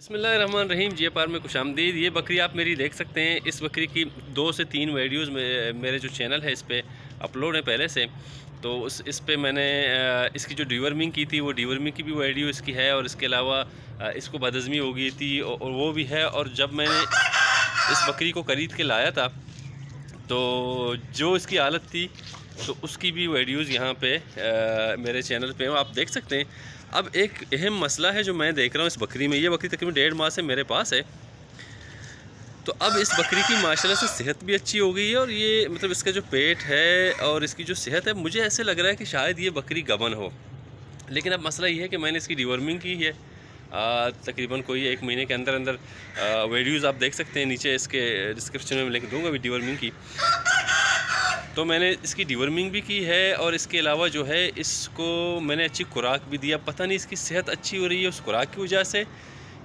बिस्मिल्लाहिर्रहमानिर्रहीम। JPR में खुशामदीद। ये बकरी आप मेरी देख सकते हैं। इस बकरी की 2 से 3 वीडियोज़ में मेरे जो चैनल है इस पे अपलोड है पहले से। तो इस पे मैंने इसकी जो डिवर्मिंग की थी वो डिवर्मिंग की भी वीडियो इसकी है, और इसके अलावा इसको बदहज़मी हो गई थी और वो भी है। और जब मैंने इस बकरी को ख़रीद के लाया था तो जो इसकी हालत थी तो उसकी भी वीडियोज़ यहाँ पे मेरे चैनल पे आप देख सकते हैं। अब एक अहम मसला है जो मैं देख रहा हूँ इस बकरी में। ये बकरी तकरीबन 1.5 माह से मेरे पास है। तो अब इस बकरी की माशाल्लाह से सेहत भी अच्छी हो गई है, और ये मतलब इसका जो पेट है और इसकी जो सेहत है, मुझे ऐसे लग रहा है कि शायद ये बकरी गबन हो। लेकिन अब मसला ये है कि मैंने इसकी डिवर्मिंग की है तकरीबन कोई 1 महीने के अंदर अंदर। वीडियोज़ आप देख सकते हैं, नीचे इसके डिस्क्रिप्शन में लिख दूँगा भी डिवर्मिंग की। तो मैंने इसकी डिवर्मिंग भी की है, और इसके अलावा जो है इसको मैंने अच्छी खुराक भी दिया। पता नहीं इसकी सेहत अच्छी हो रही है उस खुराक की वजह से,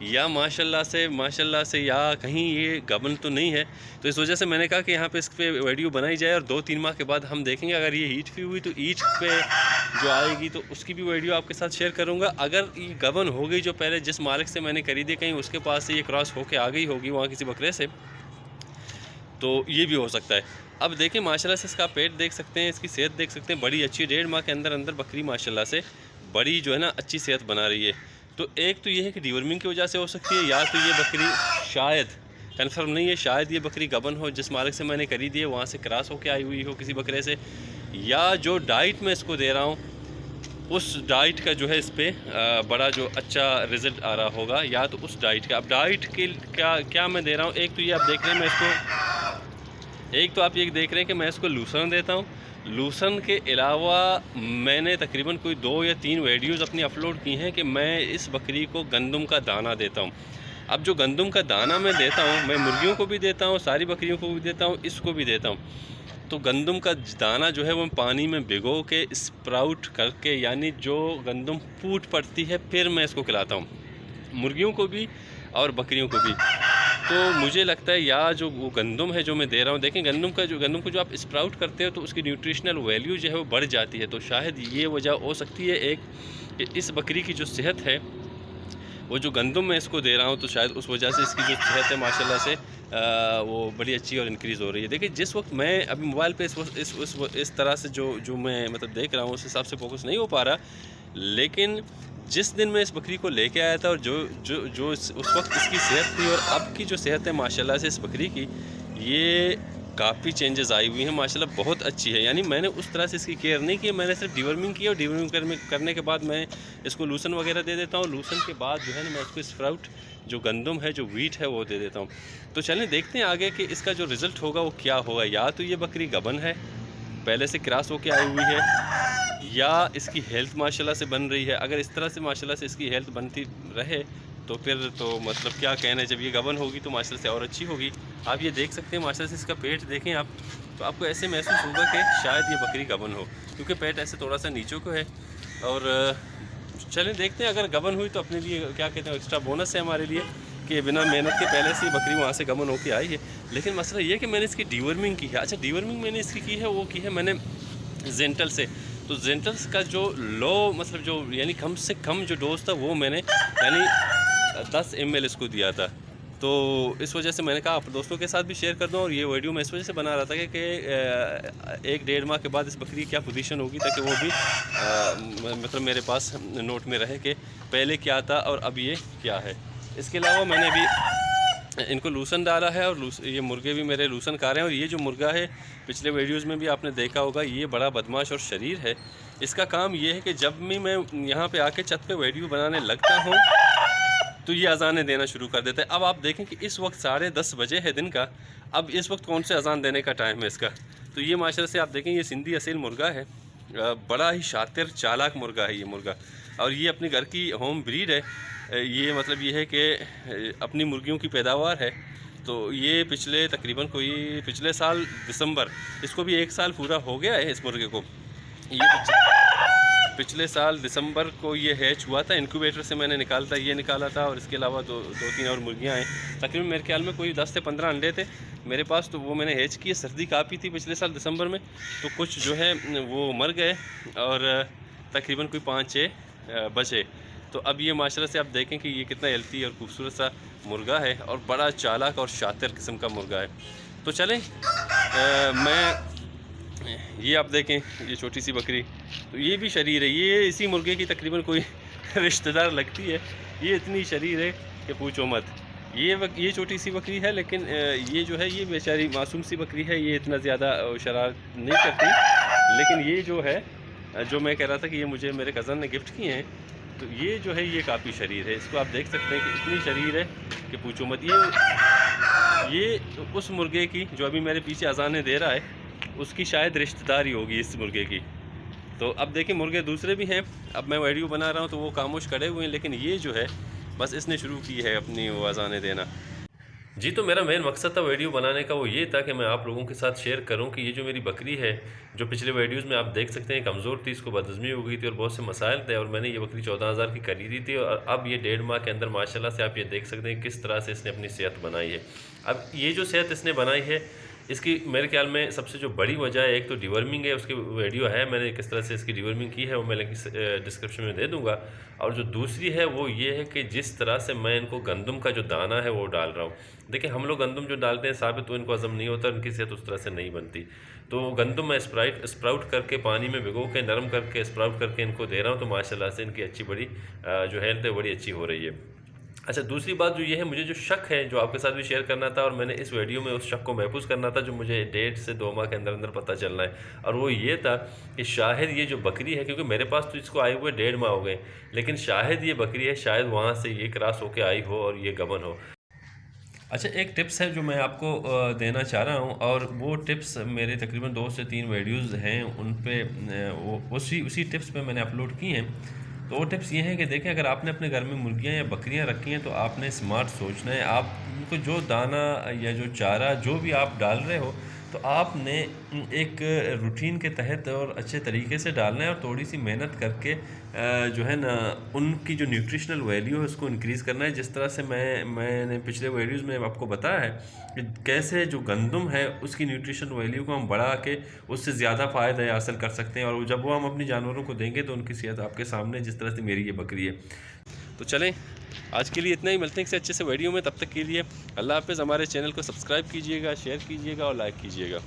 या माशाल्लाह से या कहीं ये गबन तो नहीं है। तो इस वजह से मैंने कहा कि यहाँ पे इस पे वीडियो बनाई जाए, और 2-3 माह के बाद हम देखेंगे अगर ये ईट भी हुई तो ईट पे जो आएगी तो उसकी भी वीडियो आपके साथ शेयर करूँगा। अगर ये गबन हो गई, जो पहले जिस मालिक से मैंने खरीदी, कहीं उसके पास से ये क्रॉस होके आ गई होगी वहाँ किसी बकरे से, तो ये भी हो सकता है। अब देखें माशाल्लाह से इसका पेट देख सकते हैं, इसकी सेहत देख सकते हैं, बड़ी अच्छी। 1.5 माह के अंदर अंदर बकरी माशाल्लाह से बड़ी जो है ना अच्छी सेहत बना रही है। तो एक तो ये है कि डिवर्मिंग की वजह से हो सकती है, या तो ये बकरी शायद, कन्फर्म नहीं है, शायद ये बकरी गबन हो, जिस मालिक से मैंने खरीदी है वहाँ से क्रॉस होकर आई हुई हो किसी बकरे से, या जो डाइट मैं इसको दे रहा हूँ उस डाइट का जो है इस पर बड़ा जो अच्छा रिज़ल्ट आ रहा होगा, या तो उस डाइट का। अब डाइट के क्या मैं दे रहा हूँ, एक तो ये आप देख रहे हैं मैं इसको लूसन देता हूँ। लूसन के अलावा मैंने तकरीबन कोई 2 या 3 वीडियोज़ अपनी अपलोड की हैं कि मैं इस बकरी को गंदम का दाना देता हूँ। अब जो गंदम का दाना मैं देता हूँ, मैं मुर्गियों को भी देता हूँ, सारी बकरियों को भी देता हूँ, इसको भी देता हूँ। तो गंदम का दाना जो है वो पानी में भिगो के स्प्राउट करके, यानी जो गंदम फूट पड़ती है, फिर मैं इसको खिलाता हूँ, मुर्गियों को भी और बकरियों को भी। तो मुझे लगता है या जो वो गंदम है जो मैं दे रहा हूँ, देखें गंदम को जो आप स्प्राउट करते हो तो उसकी न्यूट्रिशनल वैल्यू जो है वो बढ़ जाती है। तो शायद ये वजह हो सकती है एक कि इस बकरी की जो सेहत है, वो जो गंदम मैं इसको दे रहा हूँ, तो शायद उस वजह से इसकी जो सेहत है माशाल्लाह से वो बड़ी अच्छी और इंक्रीज़ हो रही है। देखिए जिस वक्त मैं अभी मोबाइल पे इस तरह से जो मैं मतलब देख रहा हूँ उस हिसाब से फोकस नहीं हो पा रहा, लेकिन जिस दिन मैं इस बकरी को लेके आया था और जो उस वक्त इसकी सेहत थी और अब की जो सेहत है माशाल्लाह से इस बकरी की, ये काफ़ी चेंजेस आई हुई हैं माशाल्लाह, बहुत अच्छी है। यानी मैंने उस तरह से इसकी केयर नहीं की, मैंने सिर्फ डिवर्मिंग की, और डिवर्मिंग करने के बाद मैं इसको लूसन वगैरह दे देता हूँ। लूसन के बाद जो है ना मैं इसको स्प्राउट जो गंदम है, जो वीट है, वो दे देता हूँ। तो चलें देखते हैं आगे कि इसका जो रिज़ल्ट होगा वो क्या होगा। या तो ये बकरी गबन है, पहले से क्रॉस होकर आई हुई है, या इसकी हेल्थ माशाल्लाह से बन रही है। अगर इस तरह से माशाल्लाह से इसकी हेल्थ बनती रहे तो फिर तो मतलब क्या कहना है, जब ये गबन होगी तो माशाल्लाह से और अच्छी होगी। आप ये देख सकते हैं माशाल्लाह से इसका पेट देखें आप, तो आपको ऐसे महसूस होगा कि शायद ये बकरी गबन हो, क्योंकि पेट ऐसे थोड़ा सा नीचे को है। और चलें देखते हैं, अगर गबन हुई तो अपने लिए क्या कहते हैं एक्स्ट्रा बोनस है हमारे लिए कि बिना मेहनत के पहले से बकरी वहाँ से गबन होकर आई है। लेकिन मसला ये है कि मैंने इसकी डिवर्मिंग की है। अच्छा, डिवर्मिंग मैंने इसकी की है, वो की है मैंने जेंटल से। तो जेंटल्स का जो लो मतलब जो यानी कम से कम जो डोज था वो मैंने यानी 10 ml इसको दिया था। तो इस वजह से मैंने कहा आप दोस्तों के साथ भी शेयर कर दूं, और ये वीडियो मैं इस वजह से बना रहा था कि 1-1.5 माह के बाद इस बकरी की क्या पोजीशन होगी, ताकि वो भी मतलब मेरे पास नोट में रहे कि पहले क्या था और अब ये क्या है। इसके अलावा मैंने अभी इनको लूसन डाला है, और ये मुर्गे भी मेरे लूसन खा रहे हैं। और ये जो मुर्गा है पिछले वीडियोज़ में भी आपने देखा होगा, ये बड़ा बदमाश और शरीर है। इसका काम ये है कि जब भी मैं यहाँ पे आके छत पे वीडियो बनाने लगता हूँ तो ये अजानें देना शुरू कर देता है। अब आप देखें कि इस वक्त 10:30 बजे है दिन का। अब इस वक्त कौन से अजान देने का टाइम है इसका। तो ये माशाल्लाह से आप देखें, ये सिंधी असील मुर्गा है, बड़ा ही शातिर चालाक मुर्गा है ये मुर्गा, और ये अपने घर की होम ब्रीड है। ये मतलब ये है कि अपनी मुर्गियों की पैदावार है। तो ये पिछले साल दिसंबर, इसको भी 1 साल पूरा हो गया है इस मुर्गे को। ये पिछले साल दिसंबर को ये हैच हुआ था, इंक्यूबेटर से मैंने ये निकाला था, और इसके अलावा 2-3 और मुर्गियाँ हैं। तकरीबन मेरे ख्याल में कोई 10 से 15 अंडे थे मेरे पास, तो वो मैंने हैच किए। सर्दी काफ़ी थी पिछले साल दिसंबर में, तो कुछ जो है वो मर गए, और तकरीबन कोई 5-6 बचे। तो अब ये माशाल्लाह से आप देखें कि ये कितना हेल्थी और खूबसूरत सा मुर्गा है और बड़ा चालाक और शातिर किस्म का मुर्गा है। तो चलें ये आप देखें, ये छोटी सी बकरी, तो ये भी शरीर है, ये इसी मुर्गे की तकरीबन कोई रिश्तेदार लगती है। ये इतनी शरीर है कि पूछो मत। ये छोटी सी बकरी है, लेकिन ये जो है ये बेचारी मासूम सी बकरी है, ये इतना ज़्यादा शरारत नहीं करती। लेकिन ये जो है, जो मैं कह रहा था कि ये मुझे मेरे कज़न ने गिफ्ट किए हैं, तो ये जो है ये काफ़ी शरीर है। इसको आप देख सकते हैं कि इतनी शरीर है कि पूछो मत। ये उस मुर्गे की जो अभी मेरे पीछे अज़ानें दे रहा है, उसकी शायद रिश्तेदारी होगी इस मुर्गे की। तो अब देखिए मुर्गे दूसरे भी हैं। अब मैं वीडियो बना रहा हूँ तो वो खामोश खड़े हुए हैं, लेकिन ये जो है बस इसने शुरू की है अपनी वो अज़ानें देना। जी, तो मेरा मेन मकसद था वीडियो बनाने का वो ये था कि मैं आप लोगों के साथ शेयर करूं कि ये जो मेरी बकरी है, जो पिछले वीडियोस में आप देख सकते हैं कमज़ोर थी, इसको बदहज़मी हो गई थी और बहुत से मसाइल थे, और मैंने ये बकरी 14,000 की खरीदी थी और अब ये 1.5 माह के अंदर माशाल्लाह से आप ये देख सकते हैं किस तरह से इसने अपनी सेहत बनाई है। अब ये जो सेहत इसने बनाई है, इसकी मेरे ख्याल में सबसे जो बड़ी वजह है, एक तो डिवर्मिंग है, उसकी वीडियो है मैंने किस तरह से इसकी डिवर्मिंग की है, वो मैं लिंक डिस्क्रिप्शन में दे दूँगा। और जो दूसरी है वो ये है कि जिस तरह से मैं इनको गंदम का जो दाना है वो डाल रहा हूँ। देखिए हम लोग गंदम जो डालते हैं साबित, तो इनको हज़म नहीं होता, उनकी सेहत उस तरह से नहीं बनती। तो गंदम मैं स्प्राउट करके पानी में भिगो के नरम करके स्प्राउट करके इनको दे रहा हूँ, तो माशाल्लाह से इनकी अच्छी बड़ी जो हेल्थ है बड़ी अच्छी हो रही है। अच्छा, दूसरी बात जो ये है, मुझे जो शक है जो आपके साथ भी शेयर करना था, और मैंने इस वीडियो में उस शक को महफूज करना था जो मुझे 1.5 से 2 माह के अंदर अंदर पता चलना है, और वो ये था कि शायद ये जो बकरी है, क्योंकि मेरे पास तो इसको आए हुए 1.5 माह हो गए, लेकिन शायद ये बकरी है, शायद वहाँ से ये क्रॉस होकर आई हो और ये गबन हो। अच्छा, एक टिप्स है जो मैं आपको देना चाह रहा हूँ, और वो टिप्स मेरे तकरीबन 2 से 3 वीडियोज़ हैं, उन पे वो उसी टिप्स पे मैंने अपलोड की हैं। तो वो टिप्स ये हैं कि देखें, अगर आपने अपने घर में मुर्गियाँ या बकरियाँ रखी हैं तो आपने स्मार्ट सोचना है। आप उनको जो दाना या जो चारा जो भी आप डाल रहे हो, तो आपने एक रूटीन के तहत और अच्छे तरीके से डालना है, और थोड़ी सी मेहनत करके जो है ना उनकी जो न्यूट्रिशनल वैल्यू है उसको इंक्रीज़ करना है। जिस तरह से मैंने पिछले वीडियोज़ में आपको बताया है कि कैसे जो गंदम है उसकी न्यूट्रिशन वैल्यू को हम बढ़ा के उससे ज़्यादा फ़ायदा हासिल कर सकते हैं, और जब वो हम अपनी जानवरों को देंगे तो उनकी सेहत आपके सामने, जिस तरह से मेरी ये बकरी है। तो चलें, आज के लिए इतना ही, मिलते हैं किसी अच्छे से वीडियो में। तब तक के लिए अल्लाह हाफ़िज़। हमारे चैनल को सब्सक्राइब कीजिएगा, शेयर कीजिएगा और लाइक कीजिएगा।